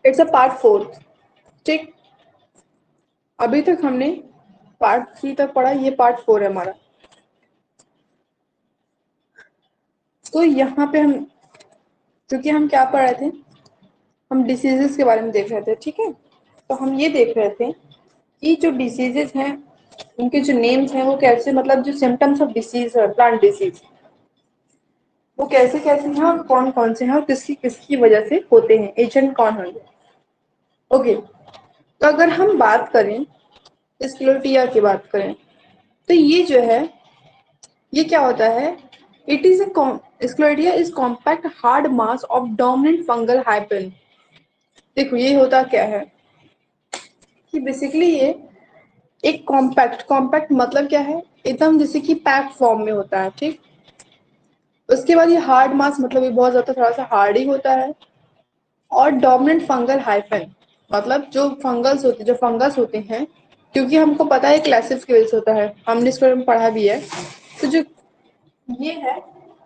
It's a part 4। ठीक, अभी तक हमने पार्ट 3 तक पढ़ा, ये पार्ट 4 है हमारा। तो यहाँ पे हम, क्योंकि हम क्या पढ़ रहे थे, हम डिसीजेस के बारे में देख रहे थे। ठीक है, तो हम ये देख रहे थे कि जो डिसीजेज हैं उनके जो नेम्स हैं वो कैसे, मतलब जो सिम्टम्स ऑफ डिसीज है, प्लांट डिसीज, वो कैसे कैसे हैं और कौन कौन से हैं और किसकी किसकी वजह से होते हैं, एजेंट कौन होंगे। ओके, तो अगर हम बात करें स्क्लेरोटिया की बात करें, तो ये जो है, ये क्या होता है, it is sclerotia is compact hard mass of dominant fungal hyphen. देखो ये होता क्या है कि बेसिकली ये एक कॉम्पैक्ट, कॉम्पैक्ट मतलब क्या है, एकदम जैसे कि पैक फॉर्म में होता है। ठीक, उसके बाद ये हार्ड मास मतलब ये बहुत ज्यादा थोड़ा सा हार्ड ही होता है। और डोमिनेंट फंगल हाइफन मतलब जो फंगल्स होते, जो फंगस होते हैं, क्योंकि हमको पता है क्लासिस के वजह से होता है, हमने इसके बारे में पढ़ा भी है। तो जो ये है,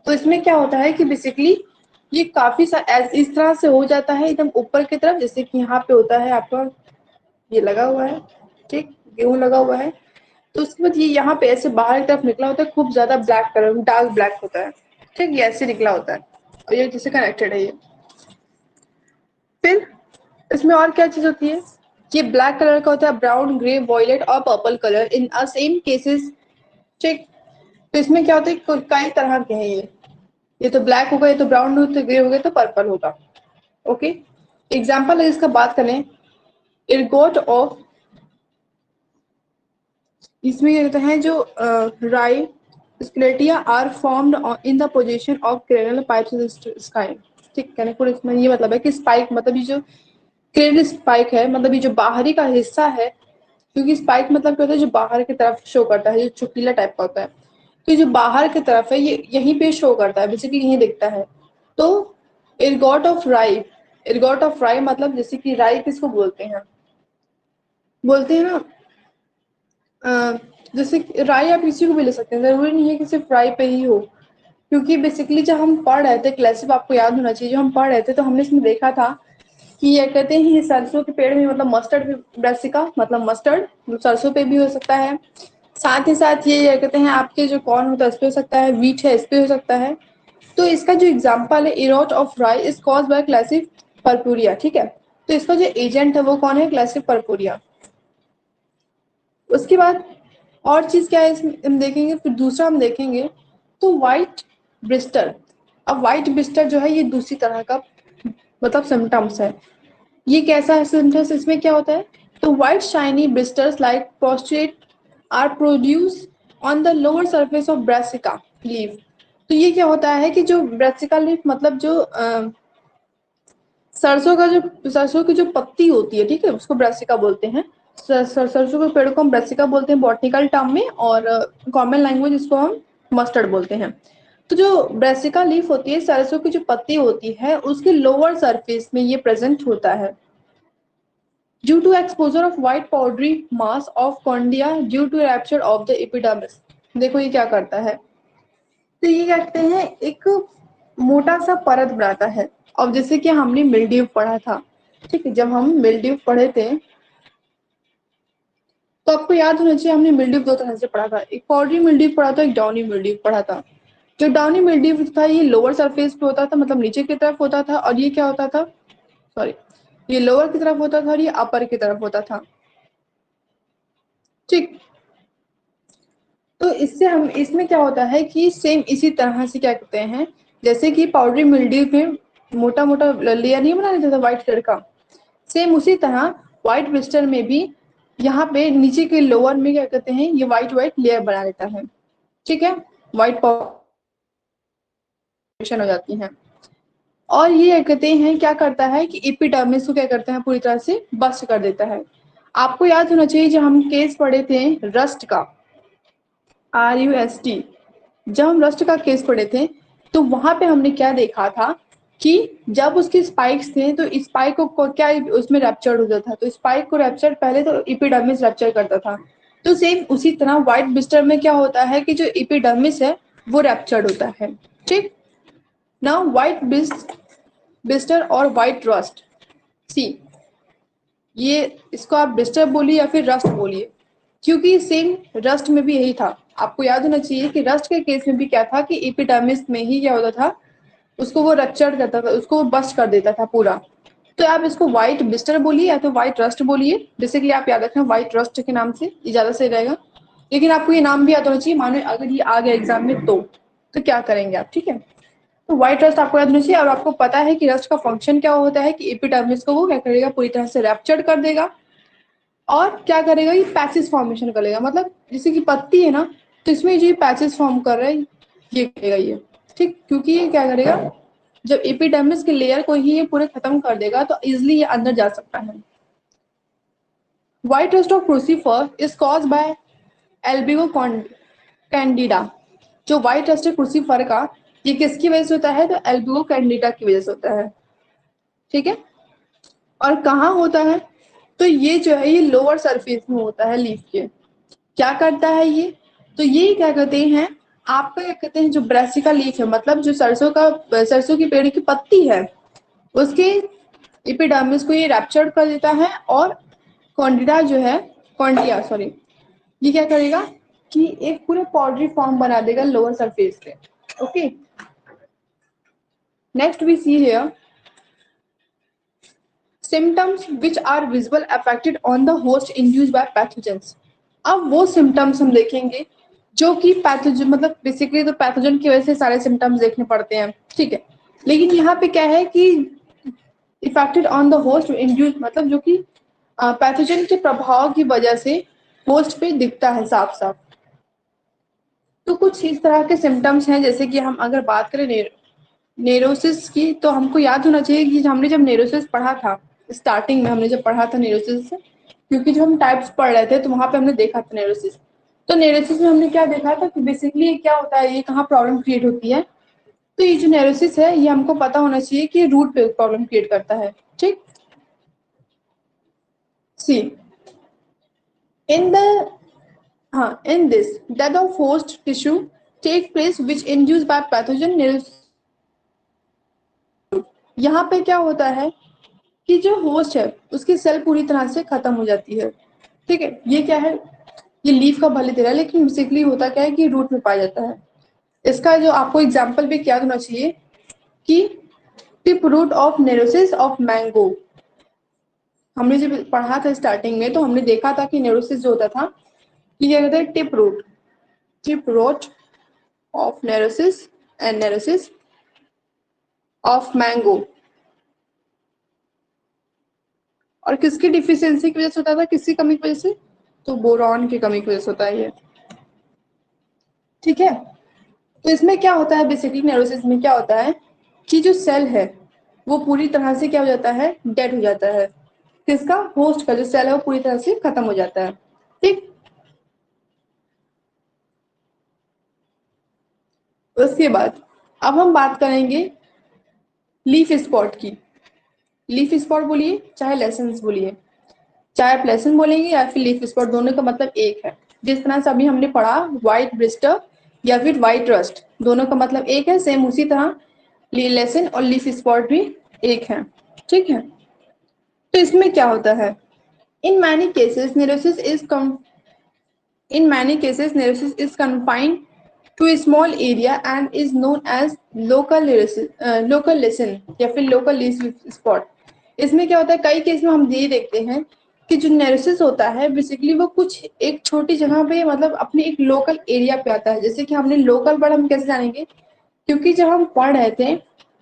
तो इसमें क्या होता है कि बेसिकली ये काफी इस तरह से हो जाता है एकदम ऊपर की तरफ, जैसे कि यहाँ पे होता है आपका ये लगा हुआ है, ठीक, गेहूं लगा हुआ है। तो उसके बाद ये यहाँ पे ऐसे बाहर की तरफ निकला होता है, खूब ज्यादा ब्लैक कलर, डार्क ब्लैक होता है। ठीक, ये ऐसे निकला होता है और ये जिससे कनेक्टेड है ये। फिर इसमें और क्या चीज होती है, ये ब्लैक कलर का होता है, ब्राउन, ग्रे, वॉयलेट और पर्पल कलर इन अ सेम केसेस। ठीक, तो इसमें क्या होता है, कई तरह के हैं ये तो ब्लैक होगा, ये तो ब्राउन होगा, तो ग्रे होगा, तो पर्पल होगा। ओके, एग्जाम्पल अगर इसका बात करें, इर्गोट ऑफ, इसमें ये रहता है जो rye sclerotia are formed in the position of kernel pipes sky. ठीक, कहने को इसमें ये मतलब है कि स्पाइक, मतलब ये जो क्रेनल स्पाइक है, मतलब ये जो बाहरी का हिस्सा है, क्योंकि स्पाइक मतलब क्या होता है, जो बाहर की तरफ शो करता है, जो चुकीला टाइप का होता है, तो जो बाहर की तरफ है ये यहीं पे शो करता है, बेसिकली यहीं दिखता है। तो इर्गोट ऑफ राई, इर्गोट ऑफ राई मतलब जैसे कि राई किसको बोलते हैं, बोलते हैं ना जैसे राई आप किसी को भी ले सकते हैं, जरूरी नहीं है कि सिर्फ राई पे ही हो। क्योंकि बेसिकली जब हम पढ़ रहे थे क्लासिक, आपको याद होना चाहिए, जो हम पढ़ रहे थे तो हमने इसमें देखा था कि ये कहते हैं ये सरसों के पेड़ में, मतलब मस्टर्ड ब्रासिका, मतलब मस्टर्ड सरसों पे भी हो सकता है। साथ ही साथ ये कहते हैं आपके जो कॉर्न होता है इस पे हो सकता है, व्हीट है इस पे हो सकता है। तो इसका जो एग्जाम्पल है, इरोट ऑफ राई इज कॉज बाय क्लासिक परपुरिया। ठीक है, तो इसका जो एजेंट है वो कौन है, क्लासिक परपुरिया। उसके बाद और चीज क्या है इसमें हम देखेंगे, फिर दूसरा हम देखेंगे तो व्हाइट ब्रिस्टर। अब व्हाइट ब्रिस्टर जो है ये दूसरी तरह का मतलब सिम्टम्स है। ये कैसा है सिम्टम्स, इसमें क्या होता है, तो white shiny blisters like prostrate are produce on the lower surface of Brassica leaf. तो ये क्या होता है कि जो ब्रासिका लीफ मतलब जो सरसों का जो सरसों की जो पत्ती होती है, ठीक है, उसको ब्रासिका बोलते हैं। सरसों के पेड़ को हम ब्रासिका बोलते हैं बॉटनिकल टर्म में, और कॉमन लैंग्वेज इसको हम मस्टर्ड बोलते हैं। तो जो ब्रासिका लीफ होती है, सरसों की जो पत्ती होती है, उसके लोअर सरफेस में ये प्रेजेंट होता है due to exposure of white powdery mass of conidia due to rupture of the epidermis. देखो ये क्या करता है, तो ये क्या कहते हैं, एक मोटा सा परत बनाता है। अब जैसे कि हमने मिल्ड्यू पढ़ा था, ठीक है, जब हम मिल्ड्यू पढ़े थे तो आपको याद होना चाहिए हमने मिल्ड्यू दो तरह से पढ़ा था, एक पाउडरी मिल्ड्यू पढ़ा था, एक डाउनी मिल्ड्यू पढ़ा था। जो डाउनी मिल्ड्यू था ये लोअर सरफेस पे होता था, मतलब नीचे की तरफ होता था, और ये क्या होता था, सॉरी, ये लोअर की तरफ होता था और ये अपर की तरफ होता था। ठीक, तो इससे हम, इसमें क्या होता है कि सेम इसी तरह से क्या कहते हैं, जैसे कि पाउडरी मिल्ड्यू में मोटा मोटा लेयर नहीं बना देता था व्हाइट कलर का, सेम उसी तरह व्हाइट ब्लिस्टर में भी यहाँ पे नीचे के लोअर में क्या कहते हैं, ये व्हाइट व्हाइट लेयर बना देता है। ठीक है, व्हाइट पॉपुलेशन हो जाती है। और ये कहते हैं क्या करता है कि एपिडर्मिस को क्या करता है, पूरी तरह से बस्ट कर देता है। आपको याद होना चाहिए जब हम केस पढ़े थे रस्ट का, RUST, जब हम रस्ट का केस पढ़े थे तो वहां पे हमने क्या देखा था कि जब उसके स्पाइक्स थे तो स्पाइक को क्या उसमें रैप्चर्ड होता था, तो स्पाइक को रैप्चर पहले तो एपिडर्मिस रैप्चर करता था। तो सेम उसी तरह व्हाइट ब्लिस्टर में क्या होता है कि जो एपिडर्मिस है वो रैप्चर्ड होता है। ठीक, नाउ व्हाइट ब्लिस्टर और व्हाइट रस्ट, सी ये इसको आप डिस्टर्ब बोलिए या फिर रस्ट बोलिए, क्योंकि सेम रस्ट में भी यही था। आपको याद होना चाहिए कि रस्ट के केस में भी क्या था कि एपिडर्मिस में ही क्या होता था, उसको वो रप्चर करता था, उसको बस्ट कर देता था पूरा। तो आप इसको व्हाइट बिस्टर बोलिए या तो व्हाइट रस्ट बोलिए, बेसिकली आप याद रखना व्हाइट रस्ट के नाम से, ये ज्यादा सही रहेगा। लेकिन आपको ये नाम भी याद होना चाहिए, मानो अगर ये आ गया एग्जाम में तो क्या करेंगे आप, ठीक है। तो व्हाइट रस्ट आपको याद होना चाहिए, और आपको पता है कि रस्ट का फंक्शन क्या होता है कि एपिडर्मिस को वो क्या करेगा, पूरी तरह से रैप्चर्ड कर देगा, और क्या करेगा, ये पैचेस फॉर्मेशन करेगा। मतलब जैसे कि पत्ती है ना, तो इसमें जो पैचेस फॉर्म कर रहा है ये करेगा ये, ठीक। क्योंकि ये क्या करेगा, जब एपिडर्मिस के लेयर को ही ये पूरे खत्म कर देगा तो इजिली ये अंदर जा सकता है। White rust of crucifer is cause by Albugo Candida. जो व्हाइट रस्ट है क्रूसीफर का, ये किसकी वजह से होता है, तो एल्बिगो कैंडिडा की वजह से होता है, ठीक है। और कहाँ होता है, तो ये जो है ये लोअर सरफेस में होता है लीफ के। क्या करता है ये, तो ये क्या कहते हैं, आपका क्या कहते हैं, जो ब्रासिका लीफ है, मतलब जो सरसों की पेड़ की पत्ती है, उसके एपिडर्मिस को ये रैप्चर कर देता है, और कॉन्डिडा जो है, कॉन्डिया सॉरी, ये क्या करेगा कि एक पूरे पाउडरी फॉर्म बना देगा लोअर सरफेस पे। Okay, next we see here symptoms which are visible affected on the host induced by pathogens। अब वो सिम्टम्स हम देखेंगे जो कि पैथोजन, मतलब बेसिकली तो पैथोजन की वजह से सारे सिम्टम्स देखने पड़ते हैं, ठीक है। लेकिन यहाँ पे क्या है कि affected on the host induce, मतलब जो कि पैथोजन के प्रभाव की वजह से होस्ट पे दिखता है साफ साफ। तो कुछ इस तरह के सिम्टम्स हैं, जैसे कि हम अगर बात करें नेरोसिस की, तो हमको याद होना चाहिए कि हमने जब नेरोसिस पढ़ा था, स्टार्टिंग में हमने जब पढ़ा था नेरोसिस, क्योंकि जो हम टाइप्स पढ़ रहे थे तो वहां पे हमने देखा था नेरोसिस। तो नेरोसिस में हमने क्या देखा था कि बेसिकली क्या होता है, ये कहाँ प्रॉब्लम क्रिएट होती है। तो ये जो नेरोसिस है ये हमको पता होना चाहिए कि रूट पे प्रॉब्लम क्रिएट करता है, ठीक। सी इन द हाँ, in this death of host tissue take place which induce by pathogen necrosis. यहाँ पे क्या होता है कि जो होस्ट है उसकी सेल पूरी तरह से खत्म हो जाती है, ठीक है। ये क्या है, ये लीफ का भले दे रहा है, लेकिन बेसिकली होता क्या है कि रूट में पाया जाता है। इसका जो आपको एग्जांपल भी क्या होना चाहिए कि tip root of necrosis of mango. हमने जब पढ़ा था स्टार्टिंग में तो हमने देखा था कि नेरोसिस जो होता था कि क्या कहते हैं, tip root of necrosis and necrosis of mango. और किसकी डिफिशियंसी की वजह से होता था, किसकी कमी की वजह से, तो बोरॉन की कमी की वजह से होता है ये, ठीक है। तो इसमें क्या होता है, बेसिकली नेरोसिस में क्या होता है कि जो सेल है वो पूरी तरह से क्या हो जाता है, डेड हो जाता है। किसका, होस्ट का जो सेल है वो पूरी तरह से खत्म हो जाता है, ठीक। उसके बाद अब हम बात करेंगे लीफ स्पॉट की। लीफ स्पॉट बोलिए चाहे लेसन्स बोलिए, चाहे आप लेसन बोलेंगे या फिर लीफ स्पॉट, दोनों का मतलब एक है। जिस तरह से अभी हमने पढ़ा व्हाइट ब्रिस्टर या फिर व्हाइट रस्ट, दोनों का मतलब एक है, सेम उसी तरह लेसन और लीफ स्पॉट भी एक है, ठीक है। तो इसमें क्या होता है, in many cases necrosis is in many cases neurosis is confined to a small area and is known as local lesion या फिर local leaf spot। इसमें क्या होता है, कई केस में हम ये देखते हैं कि जो नेरोसिस होता है बेसिकली वो कुछ एक छोटी जगह पे, मतलब अपने एक लोकल एरिया पे आता है। जैसे कि हमने लोकल वर्ड हम कैसे जानेंगे, क्योंकि जब हम पढ़ रहे थे,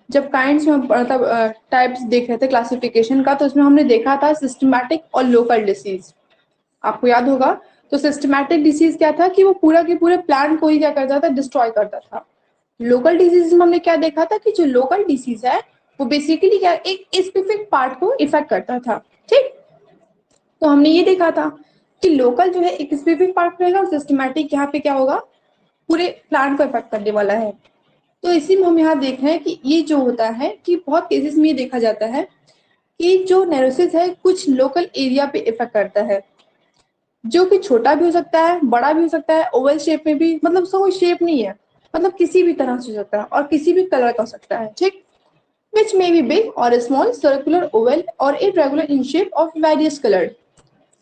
जब काइंड्स में मतलब टाइप्स देख रहे थे क्लासिफिकेशन का, तो उसमें हमने देखा था सिस्टमैटिक और लोकल डिसीज, आपको याद होगा। तो सिस्टमैटिक डिसीज क्या था कि वो पूरा के पूरे प्लांट को ही क्या करता था, डिस्ट्रॉय करता था। लोकल डिसीज में हमने क्या देखा था कि जो लोकल डिसीज है वो बेसिकली क्या एक स्पेसिफिक पार्ट को इफेक्ट करता था, ठीक। तो हमने ये देखा था कि लोकल जो है एक स्पेसिफिक पार्ट रहेगा, और सिस्टमैटिक यहाँ पे क्या होगा, पूरे प्लांट को इफेक्ट करने वाला है। तो इसी में हम यहाँ देख रहे हैं कि ये जो होता है कि बहुत केसेस में ये देखा जाता है कि जो नेरोसिस है कुछ लोकल एरिया पे इफेक्ट करता है, जो कि छोटा भी हो सकता है, बड़ा भी हो सकता है, ओवल शेप में भी, मतलब उसका कोई शेप नहीं है, मतलब किसी भी तरह से हो सकता है और किसी भी कलर का हो सकता है, ठीक। which may be big or small, circular, oval or irregular in shape of various colored.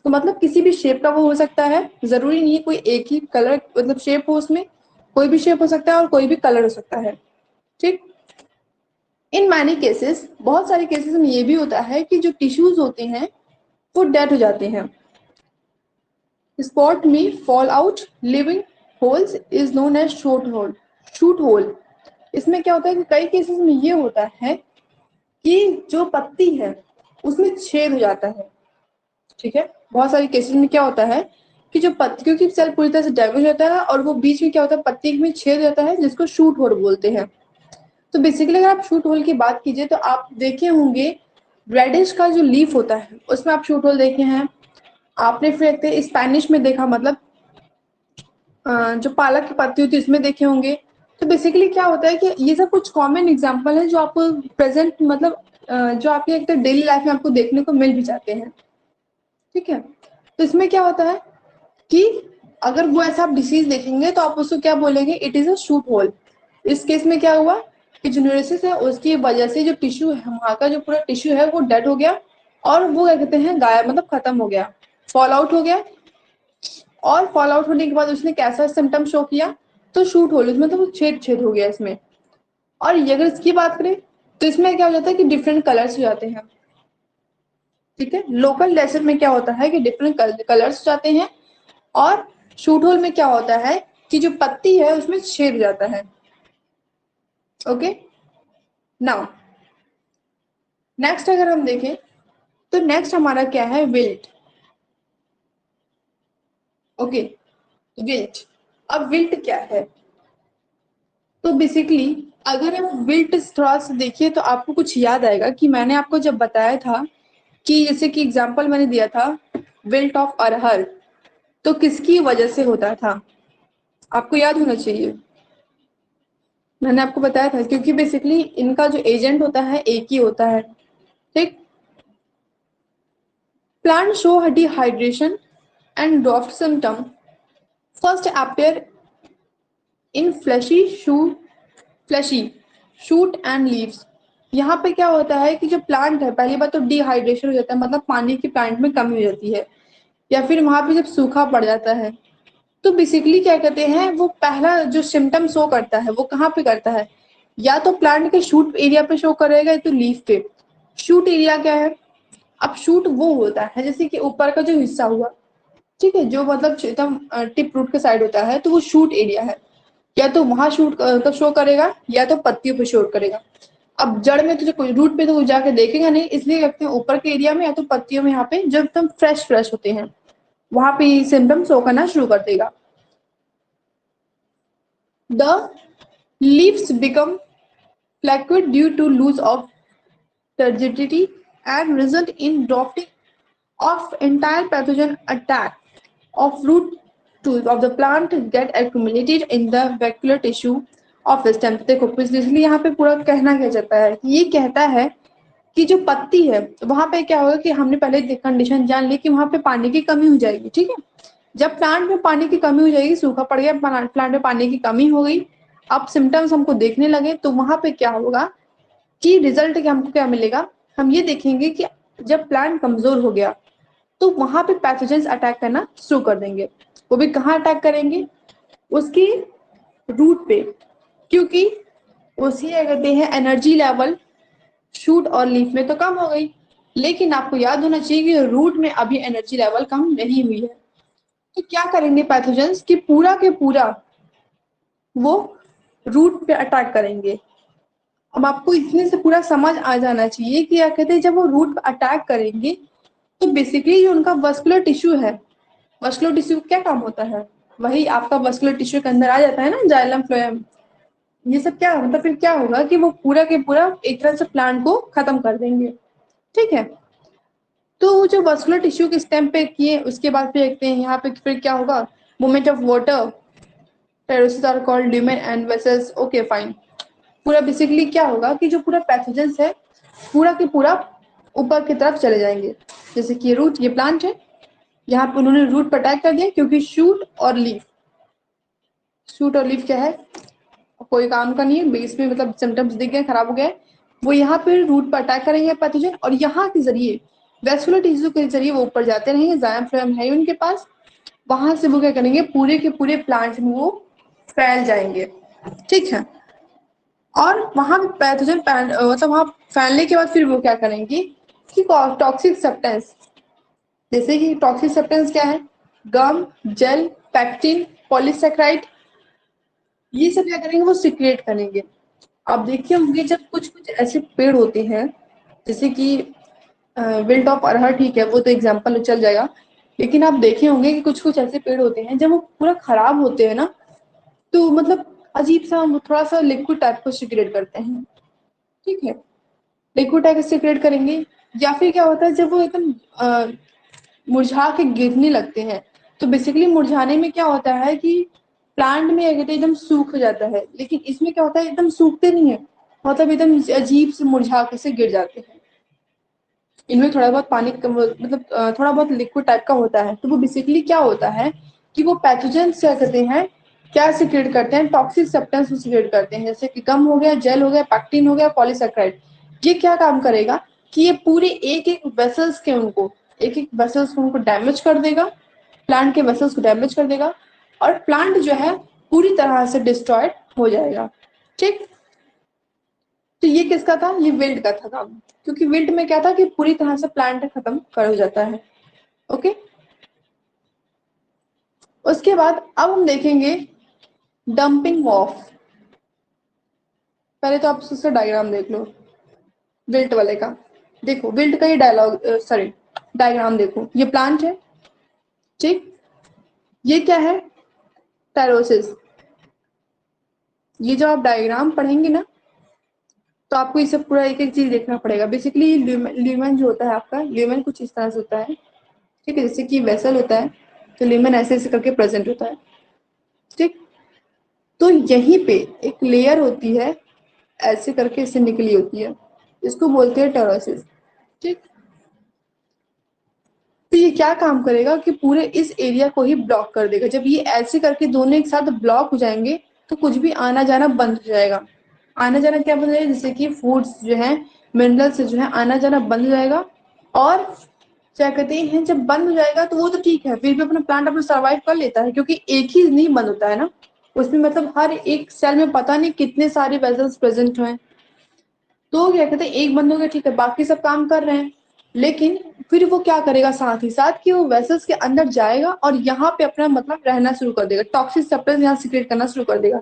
तो मतलब किसी भी शेप का वो हो सकता है, जरूरी नहीं है कोई एक ही कलर मतलब शेप हो, उसमें कोई भी शेप हो सकता है और कोई भी कलर हो सकता है, ठीक। इन मैनी केसेस, बहुत सारे केसेस में ये भी होता है कि जो टिश्यूज होते हैं वो डेड हो जाते हैं। स्पॉट में fall out, leaving holes is known as shoot hole. Shoot hole, इसमें क्या होता है कि कई केसेस में ये होता है कि जो पत्ती है उसमें छेद हो जाता है, ठीक है। बहुत सारे केसेस में क्या होता है कि जो पत्ती, क्योंकि सेल पूरी तरह से डैमेज होता है और वो बीच में क्या होता है पत्ती में छेद होता है जिसको शूट होल बोलते हैं। तो बेसिकली अगर आप शूट होल की बात कीजिए तो आप देखे होंगे रेडिश का जो लीफ होता है उसमें आप शूट होल देखे हैं। आपने फिर स्पेनिश में देखा, मतलब जो पालक की पत्ती होती है उसमें देखे होंगे। तो बेसिकली क्या होता है कि ये सब कुछ कॉमन एग्जांपल है जो आपको प्रेजेंट मतलब जो आपके एक डेली लाइफ में आपको देखने को मिल भी जाते हैं, ठीक है। तो इसमें क्या होता है कि अगर वो ऐसा आप डिसीज देखेंगे तो आप उसको क्या बोलेंगे, it is a shoot hole. इस केस में क्या हुआ कि जो न्यूरोसिस है उसकी वजह से जो टिश्यू है, वहां का जो पूरा टिश्यू है वो डेड हो गया और वो क्या कहते हैं गायब, मतलब खत्म हो गया, फॉल आउट हो गया। और फॉल आउट होने के बाद उसने कैसा सिम्टम शो किया, तो शूट होल, उसमें तो छेद छेद हो गया इसमें। और ये अगर इसकी बात करें तो इसमें क्या हो जाता है कि डिफरेंट कलर्स हो जाते हैं, ठीक है। लोकल लेसन में क्या होता है कि डिफरेंट कलर्स हो जाते हैं और शूट होल में क्या होता है कि जो पत्ती है उसमें छेद हो जाता है। ओके, नाउ नेक्स्ट अगर हम देखें तो नेक्स्ट हमारा क्या है, विल्ट। Okay, wilt. अब विल्ट क्या है, तो बेसिकली अगर आप विल्ट थोड़ा सा देखिए तो आपको कुछ याद आएगा कि मैंने आपको जब बताया था कि जैसे कि एग्जांपल मैंने दिया था विल्ट ऑफ अरहर, तो किसकी वजह से होता था, आपको याद होना चाहिए। मैंने आपको बताया था क्योंकि बेसिकली इनका जो एजेंट होता है एक ही होता है, ठीक। Plant show dehydration and drought symptom first appear in fleshy shoot and leaves. यहाँ पे क्या होता है कि जो प्लांट है पहली बात तो डिहाइड्रेशन हो जाता है, मतलब पानी की प्लांट में कमी हो जाती है, या फिर वहां पे जब सूखा पड़ जाता है तो बेसिकली क्या कहते हैं वो पहला जो सिम्टम शो करता है वो कहाँ पे करता है, या तो प्लांट के शूट एरिया पे शो करेगा या तो लीफ पे। शूट एरिया क्या है, अब शूट वो होता है जैसे कि ऊपर का जो हिस्सा हुआ, ठीक है, जो मतलब एकदम टिप रूट के साइड होता है तो वो शूट एरिया है, या तो वहां शूट तो शो करेगा या तो पत्तियों पे शो करेगा। अब जड़ में तो जो कोई रूट पे तो वो जाके देखेगा नहीं, इसलिए रखते हैं ऊपर के एरिया में या तो पत्तियों में, यहाँ पे जो एकदम फ्रेश फ्रेश होते हैं वहां पे सिम्टम शो करना शुरू कर देगा। The leaves become flaccid due to loss of turgidity and result in drafting of entire pathogen attack of root tools of the plant get accumulated in the vascular tissue of stem। देखो इसलिए यहाँ पे पूरा कहना क्या चाहता है, ये कहता है कि जो पत्ती है वहां पे क्या होगा कि हमने पहले कंडीशन जान ली कि वहां पे पानी की कमी हो जाएगी, ठीक है। जब प्लांट में पानी की कमी हो जाएगी, सूखा पड़ गया प्लांट में पानी की कमी हो गई, अब सिम्टम्स हमको देखने लगे, तो वहां पे क्या होगा कि रिजल्ट क्या हमको क्या मिलेगा, हम ये देखेंगे कि जब प्लांट कमजोर हो गया तो वहां पे पैथोजेंस अटैक करना शुरू कर देंगे। वो भी कहाँ अटैक करेंगे, उसकी रूट पे, क्योंकि उसकी क्या कहते हैं एनर्जी लेवल शूट और लीफ में तो कम हो गई, लेकिन आपको याद होना चाहिए कि रूट में अभी एनर्जी लेवल कम नहीं हुई है। तो क्या करेंगे पैथोजेंस कि पूरा के पूरा वो रूट पे अटैक करेंगे। अब आपको इसमें से पूरा समझ आ जाना चाहिए कि क्या कहते हैं जब वो रूट पे अटैक करेंगे तो बेसिकली जो उनका वस्कुलर टिश्यू है, वस्कुलर टिश्यू क्या काम होता है, वही आपका वस्कुलर टिश्यू के अंदर आ जाता है ना, जाइलम फ्लोएम, ये सब क्या मतलब फिर क्या होगा कि वो पूरा के पूरा एक तरह से प्लांट को खत्म कर देंगे, ठीक है। तो जो वस्कुलर टिश्यू के स्टेम पे किए उसके बाद फिर देखते हैं यहाँ पे फिर क्या होगा, मूवमेंट ऑफ वाटर, टेरोसिस are called lumen and vessels. Okay fine, पूरा बेसिकली क्या होगा कि जो पूरा पैथोजेंस है पूरा के पूरा ऊपर की तरफ चले जाएंगे। जैसे कि रूट, ये प्लांट है, यहाँ पे उन्होंने रूट पर अटैक कर दिया क्योंकि शूट और लीफ, शूट और लीफ क्या है कोई काम का नहीं है, बेस में मतलब सिम्टम्स दिख गए, खराब हो गए, वो यहाँ पे रूट पर अटैक करेंगे पैथोजन, और यहाँ के जरिए वैस्कुलर टिश्यू के जरिए वो ऊपर जाते रहेंगे, जाइलम फ्लोएम है उनके पास, वहां से वो क्या करेंगे, पूरे के पूरे प्लांट में वो फैल जाएंगे, ठीक है। और वहां पैथोजन मतलब वहां फैलने के बाद फिर वो क्या करेंगे कि टॉक्सिक सब्सटेंस, जैसे कि टॉक्सिक सब्सटेंस क्या है, गम, जेल, पैक्टिन, पॉलीसेक्राइड, ये सब क्या करेंगे, वो सिक्रेट करेंगे। आप देखिए होंगे जब कुछ कुछ ऐसे पेड़ होते हैं, जैसे कि विल्ट ऑफ अरहर, ठीक है वो तो एग्जाम्पल चल जाएगा, लेकिन आप देखे होंगे कि कुछ कुछ ऐसे पेड़ होते हैं जब वो पूरा खराब होते हैं ना, तो मतलब अजीब सा थोड़ा सा लिक्विड टाइप को सिक्रेट करते हैं, ठीक है, लिक्विड टाइप सिक्रेट करेंगे। या फिर क्या होता है जब वो एकदम मुरझा के गिरने लगते हैं, तो बेसिकली मुरझाने में क्या होता है कि प्लांट में अगर एकदम सूख जाता है, लेकिन इसमें क्या होता है एकदम सूखते नहीं है, मतलब एकदम अजीब से मुरझा के से गिर जाते हैं। इनमें थोड़ा बहुत पानी मतलब थोड़ा बहुत लिक्विड टाइप का होता है, तो वो बेसिकली क्या होता है कि वो पैथोजन क्या करते हैं, क्या सिक्रेट करते हैं, टॉक्सिक सब्सटेंस सिक्रेट करते हैं, जैसे कि गम हो गया, जेल हो गया, पैक्टिन हो गया, पॉलीसेक्राइड। ये क्या काम करेगा कि ये पूरे एक एक वेसल्स के उनको, एक एक वेसल्स को उनको डैमेज कर देगा, प्लांट के वेसल्स को डैमेज कर देगा, और प्लांट जो है पूरी तरह से डिस्ट्रॉयड हो जाएगा, ठीक। तो ये किसका था, ये विल्ट का था काम, क्योंकि विल्ट में क्या था कि पूरी तरह से प्लांट खत्म कर हो जाता है, ओके। उसके बाद अब हम देखेंगे डंपिंग ऑफ। पहले तो आप उसका डायग्राम देख लो विल्ट वाले का। देखो विल्ट का ये डायलॉग सॉरी डायग्राम देखो, ये प्लांट है, ठीक, ये क्या है, टेरोसिस। ये जो आप डायग्राम पढ़ेंगे ना, तो आपको इसे पूरा एक एक चीज देखना पड़ेगा। बेसिकली ल्यूमेन जो होता है आपका, ल्यूमेन कुछ इस तरह से होता है, ठीक है, जैसे कि वेसल होता है, तो ल्यूमेन ऐसे ऐसे करके प्रेजेंट होता है, ठीक। तो यहीं पे एक लेयर होती है, ऐसे करके इससे निकली होती है, इसको बोलते हैं टेरोसिस, ठीक। तो ये क्या काम करेगा कि पूरे इस एरिया को ही ब्लॉक कर देगा। जब ये ऐसे करके दोनों एक साथ ब्लॉक हो जाएंगे, तो कुछ भी आना जाना बंद हो जाएगा। आना जाना क्या बंद हो जाएगा, जैसे कि फूड्स जो है, मिनरल्स जो है, आना जाना बंद हो जाएगा। और क्या कहते हैं, जब बंद हो जाएगा तो वो तो ठीक है, फिर भी अपना प्लांट अपना सर्वाइव कर लेता है, क्योंकि एक ही नहीं बंद होता है ना, उसमें मतलब हर एक सेल में पता नहीं कितने सारे वेसल्स प्रेजेंट हैं। तो क्या कहते हैं, एक बंद हो गया, ठीक है, बाकी सब काम कर रहे हैं, लेकिन फिर वो क्या करेगा साथ ही साथ कि वो वेसल्स के अंदर जाएगा और यहाँ पे अपना मतलब रहना शुरू कर देगा, टॉक्सिक सब्सटेंस यहाँ सिक्रेट करना शुरू कर देगा।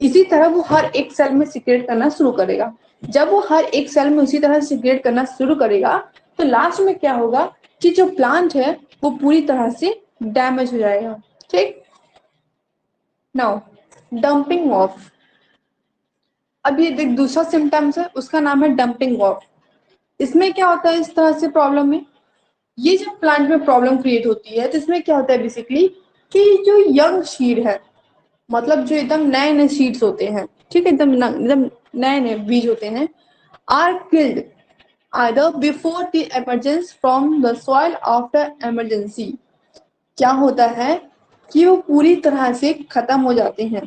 इसी तरह वो हर एक सेल में सिक्रेट करना शुरू करेगा। जब वो हर एक सेल में उसी तरह सिक्रेट करना शुरू करेगा, तो लास्ट में क्या होगा कि जो प्लांट है वो पूरी तरह से डैमेज हो जाएगा, ठीक। Now dumping of. अब ये देख दूसरा सिम्टम्स है, उसका नाम है डंपिंग ऑफ। इसमें क्या होता है, इस तरह से प्रॉब्लम में, ये जब प्लांट में प्रॉब्लम क्रिएट होती है, तो इसमें क्या होता है बेसिकली कि जो यंग सीड है, मतलब जो एकदम नए नए सीड्स होते हैं, ठीक है, एकदम एकदम नए नए बीज होते हैं, are killed either before the emergence from the soil after emergency. क्या होता है कि वो पूरी तरह से खत्म हो जाते हैं,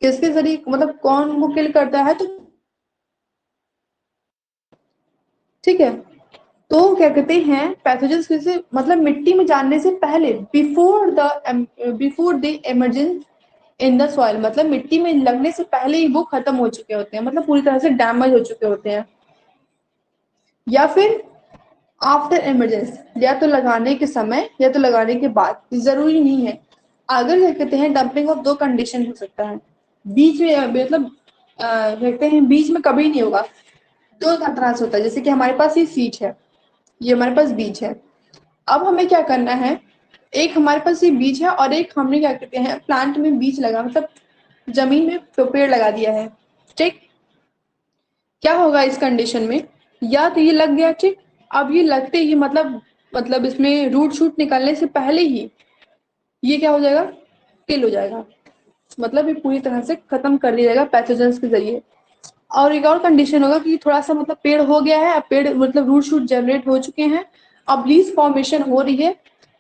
किसके जरिए, मतलब कौन वो किल करता है, तो ठीक है, तो क्या कहते हैं पैथोजेंस कैसे, मतलब मिट्टी में जानने से पहले, before the emergence in the soil, मतलब मिट्टी में लगने से पहले ही वो खत्म हो चुके होते हैं, मतलब पूरी तरह से डैमेज हो चुके होते हैं। या फिर आफ्टर इमरजेंस, या तो लगाने के समय या तो लगाने के बाद, जरूरी नहीं है। अगर क्या कहते हैं डंपिंग ऑफ दो कंडीशन हो सकता है, बीच में मतलब कहते हैं बीच में कभी नहीं होगा, दो तरह से होता है। जैसे कि हमारे पास ये सीट है, ये हमारे पास बीज है, अब हमें क्या करना है, एक हमारे पास ये बीज है और एक हमने क्या कहते हैं प्लांट में बीज लगा, मतलब जमीन में पेड़ लगा दिया है, ठीक। क्या होगा इस कंडीशन में, या तो ये लग गया, ठीक। अब ये लगते ही मतलब इसमें रूट शूट निकलने से पहले ही ये क्या हो जाएगा, किल हो जाएगा, मतलब ये पूरी तरह से खत्म कर दिया जाएगा पैथोजेंस के जरिए। और एक और कंडीशन होगा कि थोड़ा सा मतलब पेड़ हो गया है, अब पेड़ मतलब रूट शूट जनरेट हो चुके हैं, अब लीज फॉर्मेशन हो रही है,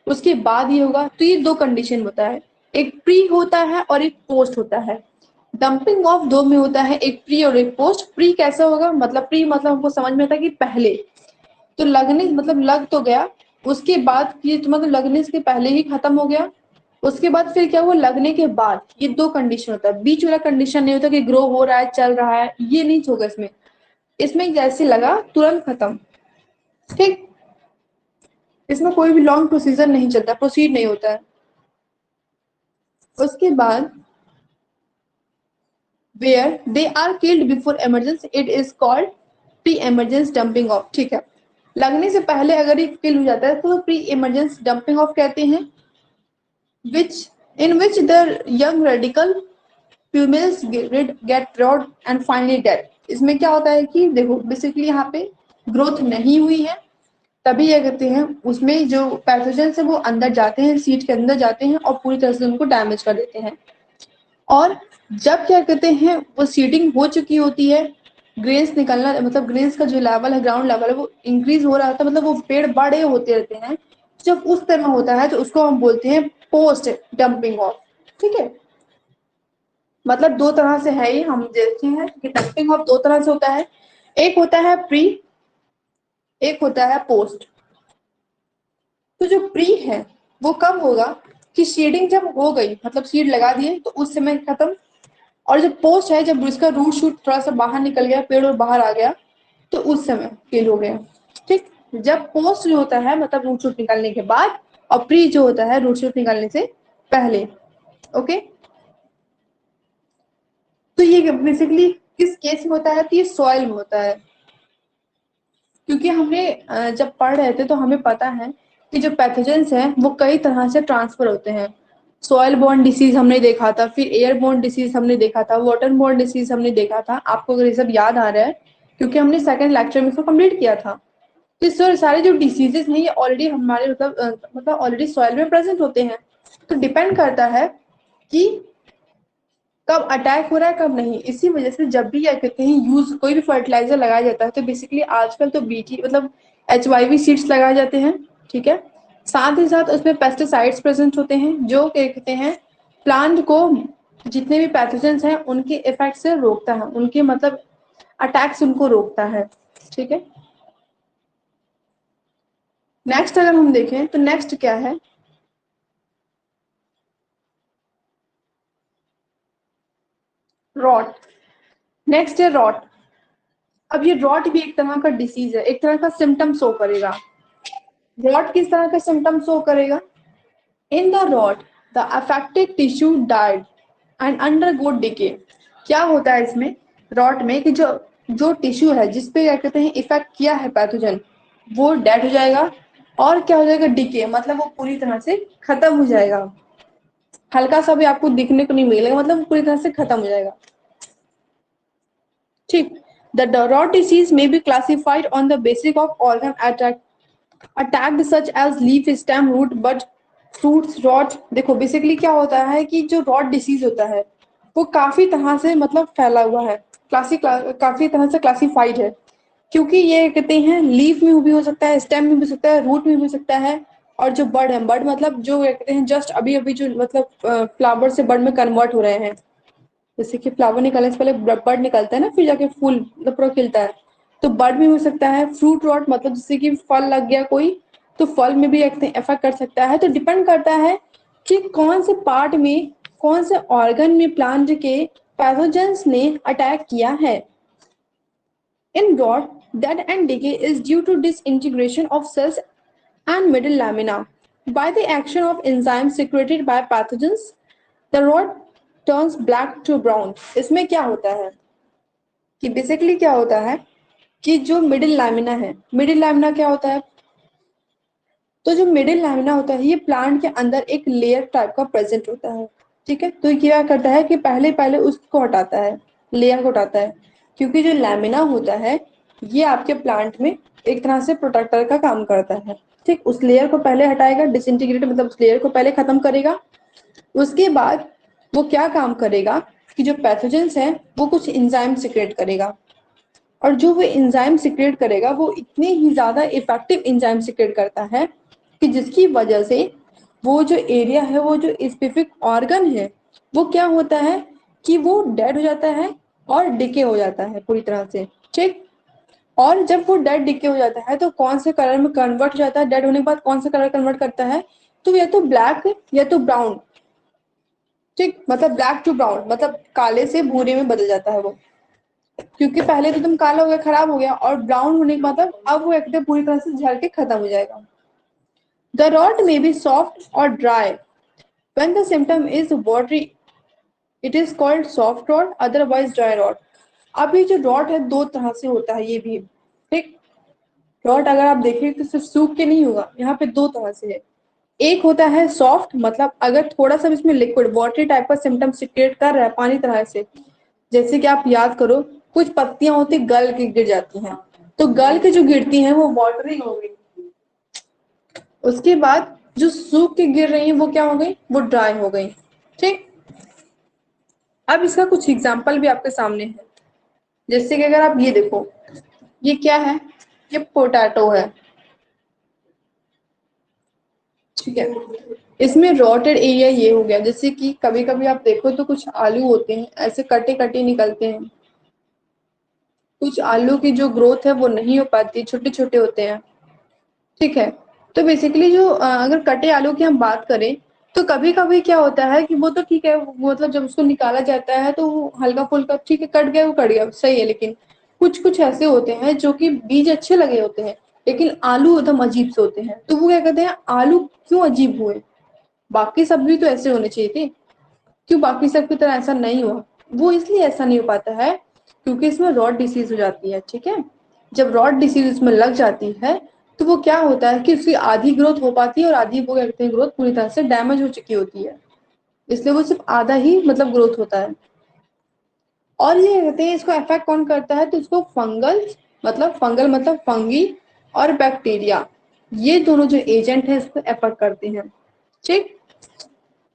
उसके बाद ये होगा। तो ये दो कंडीशन होता है, एक प्री होता है और एक पोस्ट होता है। डंपिंग ऑफ दो में होता है, एक प्री और एक पोस्ट। प्री कैसा होगा, मतलब प्री मतलब हमको समझ में आता है कि पहले, तो लगने मतलब लग तो गया, उसके बाद ये तो मतलब लगने से पहले ही खत्म हो गया, उसके बाद फिर क्या हुआ, लगने के बाद। ये दो कंडीशन होता है, बीच वाला कंडीशन नहीं होता कि ग्रो हो रहा है, चल रहा है, ये नहीं होगा इसमें। इसमें जैसे लगा तुरंत खत्म, ठीक। इसमें कोई भी लॉन्ग प्रोसीजर नहीं चलता, प्रोसीड नहीं होता है। उसके बाद where they are killed before emergence, it is called pre emergence dumping off, ठीक है। लगने से पहले अगर ये किल हो जाता है तो प्री emergence dumping off कहते हैं, which in which the young radical females get rot and finally dead। इसमें क्या होता है कि देखो बेसिकली यहाँ पे ग्रोथ नहीं हुई है, तभी क्या कहते हैं, उसमें जो पैथोजन है वो अंदर जाते हैं, सीड के अंदर जाते हैं और पूरी तरह से उनको डैमेज कर देते हैं। और जब क्या कहते हैं वो सीडिंग हो चुकी होती है, ग्रेन्स निकलना मतलब ग्रेन्स का जो लेवल है, ग्राउंड लेवल है, वो इंक्रीज हो रहा होता है, मतलब वो पेड़ बड़े होते रहते हैं। जब उस तरह होता है तो उसको हम बोलते हैं पोस्ट डंपिंग ऑफ, ठीक है। मतलब दो तरह से है ये, हम देखते हैं कि डंपिंग ऑफ दो तरह से होता है, एक होता है प्री, एक होता है पोस्ट। तो जो प्री है वो कब होगा कि सीडिंग जब हो गई, मतलब सीड लगा दिए तो उस समय खत्म। और जो पोस्ट है, जब उसका रूट शूट थोड़ा सा बाहर निकल गया, पेड़ और बाहर आ गया, तो उस समय किल हो गया, ठीक। जब पोस्ट जो होता है मतलब रूट शूट निकलने के बाद, और प्री जो होता है रूट शूट निकलने से पहले, ओके। तो ये बेसिकली किस केस में होता है, तो ये सॉइल में होता है, क्योंकि हमने जब पढ़ रहे थे तो हमें पता है कि जो पैथोजेंस हैं वो कई तरह से ट्रांसफर होते हैं। सॉइल बोर्न डिसीज हमने देखा था, फिर एयर बोर्न डिसीज हमने देखा था, वाटर बोर्न डिसीज हमने देखा था, आपको अगर ये सब याद आ रहा है क्योंकि हमने सेकंड लेक्चर में इसको कंप्लीट किया था। तो इस सारे जो डिसीजेस हैं ये ऑलरेडी हमारे मतलब ऑलरेडी सॉइल में प्रेजेंट होते हैं। तो डिपेंड करता है कि कब अटैक हो रहा है कब नहीं। इसी वजह से जब भी क्या कहते हैं यूज कोई भी फर्टिलाइजर लगाया जाता है तो बेसिकली आजकल तो बीटी मतलब HYV सीड्स लगाए जाते हैं, ठीक है। साथ ही साथ उसमें पेस्टिसाइड्स प्रेजेंट होते हैं जो क्या कहते हैं प्लांट को जितने भी पैथोजेंस हैं उनके इफेक्ट से रोकता है, उनके मतलब अटैक्स उनको रोकता है, ठीक है। नेक्स्ट अगर हम देखें तो नेक्स्ट क्या है, रॉट। नेक्स्ट है रॉट। अब ये रॉट भी एक तरह का डिसीज है, एक तरह का सिम्टम शो करेगा। रॉट किस तरह का सिम्टम शो करेगा, in the rot the affected tissue died and undergo decay. क्या होता है इसमें रॉट में कि जो जो टिश्यू है जिसपे क्या कहते हैं इफेक्ट किया है पैथोजन, वो डेड हो जाएगा। और क्या हो जाएगा, डिके मतलब वो पूरी तरह से खत्म हो जाएगा, हल्का सा भी आपको दिखने को नहीं मिलेगा, मतलब पूरी तरह से खत्म हो जाएगा, ठीक। The rot disease may be classified on the basis of organ attacked such as leaf stem root but fruits rot. देखो बेसिकली क्या होता है कि जो रॉट डिसीज होता है वो काफी तरह से मतलब फैला हुआ है, काफी तरह से क्लासिफाइड है, क्योंकि ये कहते हैं लीफ में भी हो सकता है, स्टेम में भी हो सकता है, रूट में भी हो सकता है। और जो बर्ड है, बर्ड मतलब जो कहते हैं जस्ट अभी अभी जो मतलब फ्लावर से बर्ड में कन्वर्ट हो रहे हैं, जैसे कि फ्लावर निकलने से पहले बर्ड निकलता है ना, फिर जाके फूल मतलब पूरा खिलता है, तो बर्ड में हो सकता है। फ्रूट रॉट मतलब जैसे कि फल लग गया कोई, तो फल में भी इफेक्ट कर सकता है। तो डिपेंड करता है कि कौन से पार्ट में, कौन से ऑर्गन में प्लांट के पैथोजेंस ने अटैक किया है। In rot, dead and decay is due to disintegration of cells and middle lamina. By the action of enzymes secreted by pathogens, the rot turns black to brown. इसमें क्या होता है कि basically क्या होता है कि जो मिडिल लैमिना है, मिडिल लैमिना क्या होता है, तो जो मिडिल लैमिना होता है ये प्लांट के अंदर एक लेयर टाइप का प्रेजेंट होता है, ठीक है। तो ये क्या करता है कि पहले पहले उसको हटाता है, लेयर को हटाता है, क्योंकि जो लैमिना होता है ये आपके प्लांट में एक तरह से प्रोटेक्टर का काम करता है, ठीक। उस लेयर को पहले हटाएगा, डिसइंटीग्रेट मतलब उस लेयर को पहले खत्म करेगा। उसके बाद वो क्या काम करेगा कि जो पैथोजेंस है वो कुछ इंजाइम सिक्रेट करेगा, और जो वो इंजाइम सिक्रेट करेगा वो इतने ही ज्यादा इफेक्टिव इंजाइम सिक्रेट करता है कि जिसकी वजह से वो जो एरिया है, वो जो स्पेसिफिक ऑर्गन है, वो क्या होता है कि वो डेड हो जाता है और डिके हो जाता है पूरी तरह से, ठीक। और जब वो डेड डिके हो जाता है तो कौन से कलर में कन्वर्ट हो जाता है, डेड होने के बाद कौन सा कलर कन्वर्ट करता है, तो या तो ब्लैक या तो ब्राउन, ठीक। मतलब ब्लैक टू ब्राउन, मतलब काले से भूरे में बदल जाता है वो, क्योंकि पहले तो तुम काला हो गया, खराब हो गया, और ब्राउन होने के बाद अब वो एकदम पूरी तरह से झड़ के खत्म हो जाएगा। The rot may be soft और dry when the symptom is watery, it is called soft rot otherwise dry rot. अब ये जो रॉट है दो तरह से होता है ये भी, ठीक। रॉट अगर आप देखें तो सिर्फ सूख के नहीं होगा, यहाँ पे दो तरह से है। एक होता है सॉफ्ट, मतलब अगर थोड़ा सा इसमें लिक्विड वाटरी टाइप का सिम्टम क्रिएट कर रहा है पानी तरह से, जैसे कि आप याद करो कुछ पत्तियां होती गल के गिर जाती हैं, तो गल के जो गिरती हैं वो वाटरिंग हो गई, उसके बाद जो सूख के गिर रही है वो क्या हो गई, वो ड्राई हो गई, ठीक। अब इसका कुछ एग्जाम्पल भी आपके सामने है, जैसे कि अगर आप ये देखो, ये क्या है, ये पोटैटो है, ठीक है। इसमें रॉटेड एरिया ये हो गया, जैसे कि कभी कभी आप देखो तो कुछ आलू होते हैं ऐसे कटे कटे निकलते हैं, कुछ आलू की जो ग्रोथ है वो नहीं हो पाती, छोटे छोटे होते हैं, ठीक है। तो बेसिकली जो अगर कटे आलू की हम बात करें तो कभी कभी क्या होता है कि वो तो ठीक है, वो मतलब जब उसको निकाला जाता है तो वो हल्का फुल्का ठीक है, कट गया वो कट गया सही है, लेकिन कुछ कुछ ऐसे होते हैं जो कि बीज अच्छे लगे होते हैं लेकिन आलू एकदम अजीब से होते हैं, तो वो क्या कहते हैं आलू क्यों अजीब हुए, बाकी सब भी तो ऐसे होने चाहिए थे, क्यों बाकी सब की तरह ऐसा नहीं हुआ। वो इसलिए ऐसा नहीं हो पाता है क्योंकि इसमें रॉड डिसीज हो जाती है, ठीक है। जब रॉड डिसीज इसमें लग जाती है तो वो क्या होता है कि उसकी आधी ग्रोथ हो पाती है और आधी वो क्या कहते हैं ग्रोथ पूरी तरह से डैमेज हो चुकी होती है, इसलिए वो सिर्फ आधा ही मतलब ग्रोथ होता है। और ये कहते हैं इसको अफेक्ट कौन करता है, तो इसको फंगल मतलब फंगी और बैक्टीरिया, ये दोनों जो एजेंट है इसको अफेक्ट करते हैं, ठीक।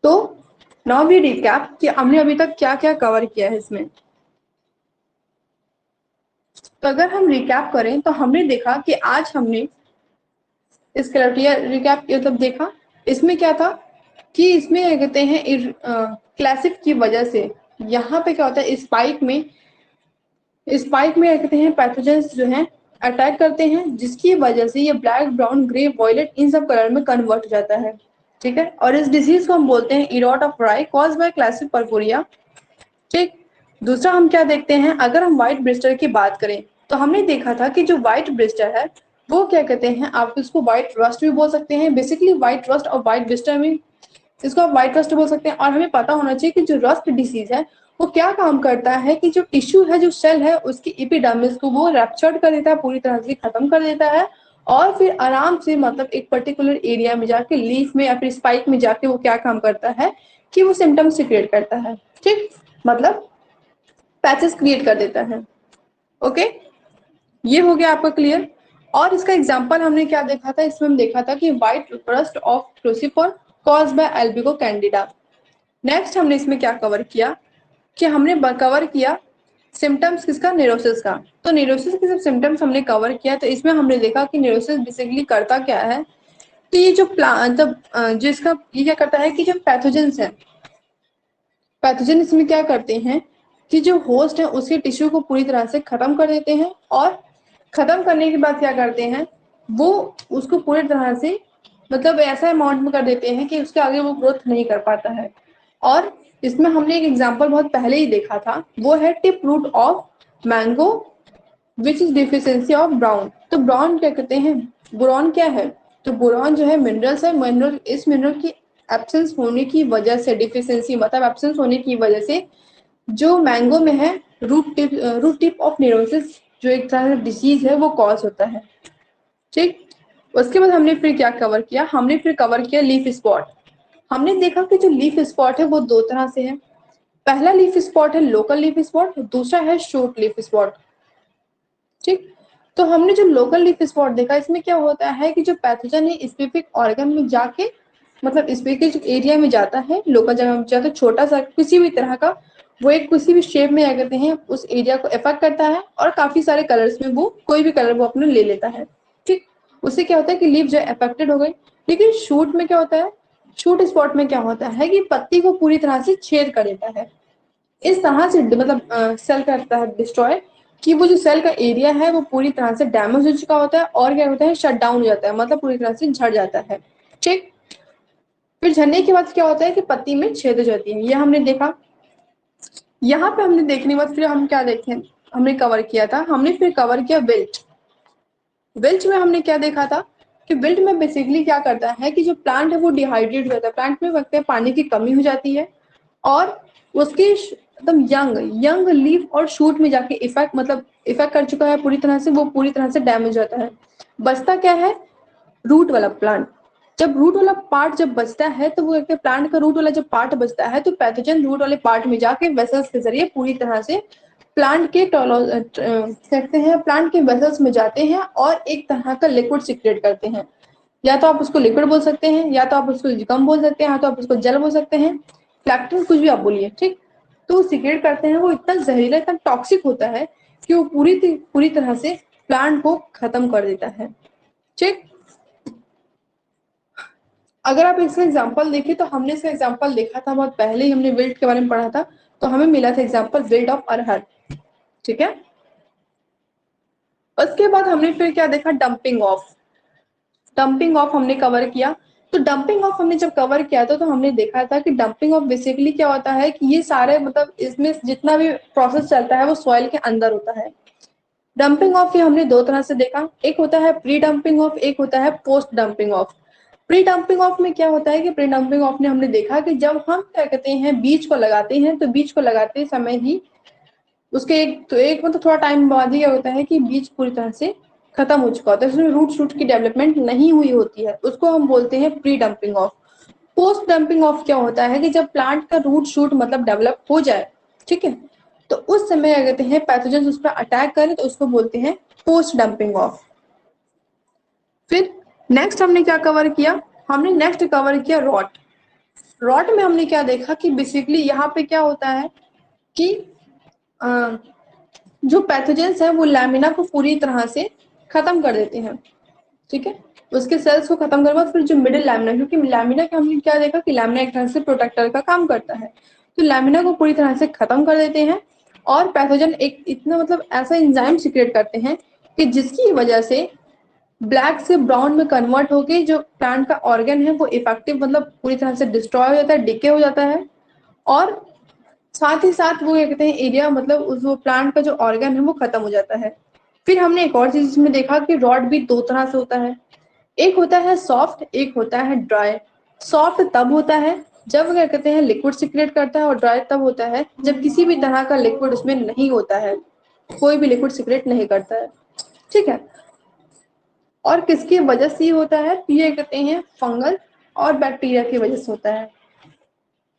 तो नाउ वी रिकैप कि हमने अभी तक क्या क्या कवर किया है इसमें। तो अगर हम रिकैप करें तो हमने देखा कि आज हमने इसका रिकैप मतलब देखा, इसमें क्या था कि इसमें क्या कहते हैं क्लासिक की वजह से यहाँ पे क्या होता है स्पाइक में क्या कहते हैं पैथोजेंस जो हैं अटैक करते हैं, जिसकी वजह से ये ब्लैक ब्राउन ग्रे वॉयलेट इन सब कलर में कन्वर्ट हो जाता है, ठीक है। और इस डिजीज को हम बोलते हैं इरॉट ऑफ राई कॉज बाय क्लासिक परपोरिया, ठीक। दूसरा हम क्या देखते हैं, अगर हम व्हाइट ब्रिस्टर की बात करें तो हमने देखा था कि जो व्हाइट ब्रिस्टर है वो क्या कहते हैं, आप इसको व्हाइट रस्ट भी बोल सकते हैं, बेसिकली व्हाइट रस्ट और व्हाइट ब्रिस्टर में इसको आप व्हाइट रस्ट बोल सकते हैं। और हमें पता होना चाहिए कि जो रस्ट डिसीज है वो क्या काम करता है कि जो टिश्यू है जो सेल है उसकी एपिडर्मिस को वो रैप्चर्ड कर देता है, पूरी तरह से खत्म कर देता है, और फिर आराम से मतलब एक पर्टिकुलर एरिया में जाके लीफ में या फिर स्पाइक में जाके वो क्या काम करता है कि वो सिम्टम्स क्रिएट करता है, ठीक। मतलब पैचेस क्रिएट कर देता है, ओके। ये हो गया आपका क्लियर। और इसका एग्जांपल हमने क्या देखा था, इसमें हम देखा था कि white rust of crucifer cause by Albugo candida. Next हमने इसमें क्या कवर किया कि हमने कवर किया सिम्टम्स किसका, नेरोसिस का। तो नेरोसिस के सब सिम्टम्स हमने कवर किया, तो इसमें हमने देखा कि नेरोसिस बेसिकली करता क्या है, तो ये जो प्लांट जो इसका ये क्या करता है कि जो पैथोजेंस है, पैथोजन इसमें क्या करते हैं कि जो होस्ट है उसके टिश्यू को पूरी तरह से खत्म कर देते हैं, और खत्म करने के बाद क्या करते हैं वो उसको पूरी तरह से मतलब ऐसा अमाउंट में कर देते हैं कि उसके आगे वो ग्रोथ नहीं कर पाता है। और इसमें हमने एक एग्जांपल बहुत पहले ही देखा था, वो है tip root of mango which is deficiency of brown. तो ब्राउन क्या कहते हैं, बोरॉन क्या है, तो बोरॉन जो है मिनरल्स है, मिनरल इस मिनरल की एब्सेंस होने की वजह से, डिफिशियंसी मतलब एब्सेंस होने की वजह से जो मैंगो में है रूट टिप ऑफ न्यूरोसिस जो एक तरह का डिसीज है वो कॉज होता है, ठीक। उसके बाद हमने फिर क्या कवर किया, हमने फिर कवर किया लीफ स्पॉट। हमने देखा कि जो लीफ स्पॉट है वो दो तरह से है, पहला लीफ स्पॉट है लोकल लीफ स्पॉट, दूसरा है शॉर्ट लीफ स्पॉट, ठीक। तो हमने जो लोकल लीफ स्पॉट देखा इसमें क्या होता है कि जो पैथोजन है स्पेसिफिक ऑर्गन में जाके मतलब स्पेसिफिक एरिया में जाता है, लोकल जगह में जाता है, छोटा सा किसी भी तरह का वो एक किसी भी शेप में क्या करते हैं उस एरिया को इफेक्ट करता है, और काफी सारे कलर्स में वो कोई भी कलर वो अपने ले लेता है, ठीक। उससे क्या होता है कि लीफ जो अफेक्टेड हो गई। लेकिन शूट में क्या होता है, शूट स्पॉट में क्या होता है कि पत्ती को पूरी तरह से छेद कर देता है, इस तरह से मतलब सेल करता है डिस्ट्रॉय कि वो जो सेल का एरिया है वो पूरी तरह से डैमेज हो चुका होता है और क्या होता है, शट डाउन हो जाता है, मतलब पूरी तरह से झड़ जाता है। ठीक। फिर झड़ने के बाद क्या होता है कि पत्ती में छेद हो जाती है, ये हमने देखा। यहाँ पे हमने देखने के बाद फिर हम क्या देखें, हमने कवर किया था, हमने फिर कवर किया विल्ट। विल्ट में हमने क्या देखा था कि विल्ट में बेसिकली क्या करता है कि जो प्लांट है वो डिहाइड्रेट हो जाता है, प्लांट में वक्त पानी की कमी हो जाती है और उसकी एकदम यंग यंग लीफ और शूट में जाके इफेक्ट मतलब इफेक्ट कर चुका है पूरी तरह से, वो पूरी तरह से डैमेज होता है। बचता क्या है, रूट वाला प्लांट। जब रूट वाला पार्ट जब बचता है तो वो कहते हैं प्लांट का रूट वाला जब पार्ट बचता है तो पैथोजन रूट वाले पार्ट में जाके वेसल्स के जरिए पूरी तरह से प्लांट के कहते हैं प्लांट के वेसल्स में जाते हैं और एक तरह का लिक्विड सिक्रेट करते हैं। या तो आप उसको लिक्विड बोल सकते हैं, या तो आप उसको गम बोल सकते हैं, या तो आप उसको जल बोल सकते हैं, फ्लैक्टन, कुछ भी आप बोलिए। ठीक। तो सिगरेट करते हैं, वो इतना जहरीला इतना टॉक्सिक होता है कि वो पूरी तरह से प्लांट को खत्म कर देता है। ठीक। अगर आप इसका एग्जांपल देखें तो हमने इसका एग्जांपल देखा था बहुत पहले ही, हमने विल्ट के बारे में पढ़ा था, तो हमें मिला था एग्जांपल विल्ट ऑफ अरहर। ठीक है। उसके बाद हमने फिर क्या देखा, डंपिंग ऑफ। डंपिंग ऑफ हमने कवर किया। तो डंपिंग ऑफ हमने जब कवर किया था तो हमने देखा था कि डंपिंग ऑफ बेसिकली क्या होता है कि ये सारे मतलब इसमें जितना भी प्रोसेस चलता है वो सॉइल के अंदर होता है। डंपिंग ऑफ ये हमने दो तरह से देखा, एक होता है प्री डंपिंग ऑफ, एक होता है post dumping of. Pre dumping of में क्या होता है कि प्री डंपिंग ऑफ में हमने देखा कि जब हम क्या कहते हैं बीज को लगाते हैं तो बीज को लगाते समय ही उसके एक मतलब थोड़ा टाइम बाद ही क्या होता है कि बीज पूरी तरह से खत्म हो चुका होता है, उसमें रूट शूट की डेवलपमेंट नहीं हुई होती है, उसको हम बोलते हैं pre dumping of. Post dumping of क्या होता है कि जब प्लांट का रूट शूट मतलब डेवलप हो जाए, ठीक है, तो उस समय क्या कहते हैं पैथोजन उस पर अटैक करें तो उसको बोलते हैं पोस्ट डंपिंग ऑफ। फिर नेक्स्ट हमने क्या कवर किया, हमने नेक्स्ट कवर किया रॉट। रॉट में हमने क्या देखा कि बेसिकली यहाँ पे क्या होता है कि जो पैथोजेंस है वो लैमिना को पूरी तरह से खत्म कर देते हैं। ठीक है। उसके सेल्स को खत्म करने बाद फिर जो मिडिल लैमिना, क्योंकि लैमिना का हमने क्या देखा कि लैमिना एक तरह से प्रोटेक्टर का काम करता है, तो लैमिना को पूरी तरह से खत्म कर देते हैं और पैथोजन एक इतना मतलब ऐसा एंजाइम सीक्रेट करते हैं कि जिसकी वजह से ब्लैक से ब्राउन में कन्वर्ट होके जो प्लांट का ऑर्गन है वो इफेक्टिव मतलब पूरी तरह से डिस्ट्रॉय हो जाता है, डिके हो जाता है। और साथ ही साथ वो क्या कहते हैं एरिया मतलब उस वो प्लांट का जो ऑर्गन है वो खत्म हो जाता है। फिर हमने एक और चीज इसमें देखा कि रॉड भी दो तरह से होता है, एक होता है सॉफ्ट, एक होता है ड्राई। सॉफ्ट तब होता है जब क्या कहते हैं लिक्विड सिक्रेट करता है, और ड्राई तब होता है जब किसी भी तरह का लिक्विड उसमें नहीं होता है, कोई भी लिक्विड सिक्रेट नहीं करता है। ठीक है। और किसकी वजह से होता है, ये कहते हैं फंगल और बैक्टीरिया की वजह से होता है।